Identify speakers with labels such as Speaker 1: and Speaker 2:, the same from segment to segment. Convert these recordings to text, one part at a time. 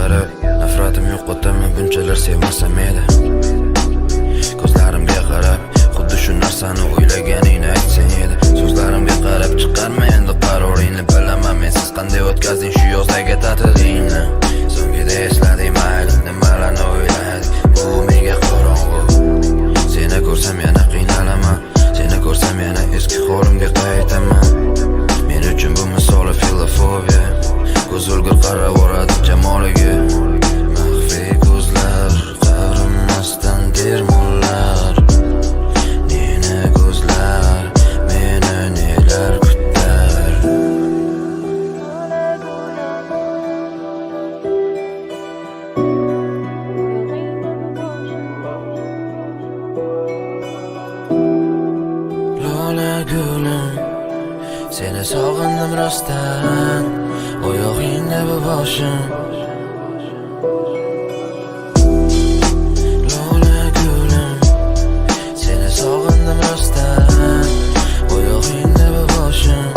Speaker 1: qarab nafratim yo'qotaman, bunchalar sevmasam edi. Ko'zlarimga qarab xuddi shu narsani o'ylaganingni aytsang edi. So'zlarimga qarab chiqarma endi qaroringni, bilaman men siz qanday o'tkazding shu yozdagi ta'tilingni. So'ngida esladim mayli nimalarni o'yladik, bu menga qorong'u. Seni ko'rsam yana qiynalaman, seni ko'rsam yana eski holimga qaytaman. Men uchun bu misoli filofobiya, ko'z o'lgur qaravoradi jamoliga. Maxfiy ko'zlar, qarimasdan dermonlar, neni ko'zlar, meni nelar kutar. Lola gulim, seni sog'indim rostdan, oyog'ingda bu boshim. Lola gulim, seni sog'indim rostdan, oyog'ingda bu boshim.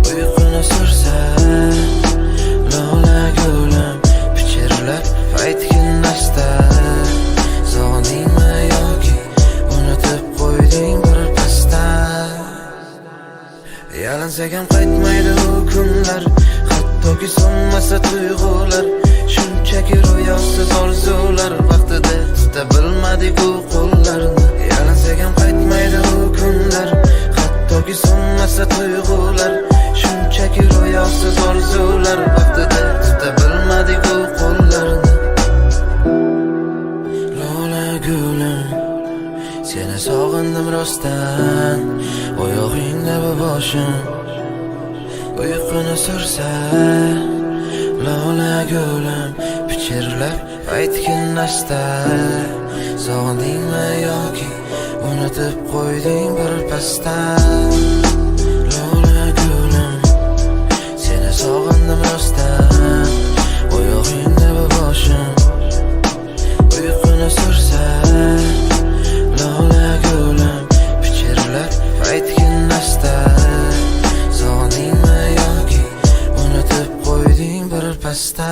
Speaker 1: Uyquni sursa Lola gulim, pichirlab aytginmasda. Sog'indingmi yoki unutib qo'yding birpasda? Yalansak ham qaytmaydi u kunlar, hattoki so'nmasa tuyg'ular. Shunchaki ro'yosiz orzular, vaqtida tuta bilmadik u qo'llarni. Yalansak ham qaytmaydi u kunlar, hattoki so'nmasa tuyg'ular. Shunchaki ro'yosiz orzular, vaqtida tuta bilmadik u qo'llarni. Lola gulim, seni sog'indim rostdan, oyog'ingda bu boshim. Uyquni sursa Lola gulim, pichirlab aytginmasda. Sog'indingmi yoki unutib qo'yding birpasda? Lola gulim, seni sog'indim rostdan, oyog'ingda bu boshim. Uyquni sursa Lola gulim, pichirlab aytginmasda. Sog'indingmi yoki unutib qo'yding birpasda?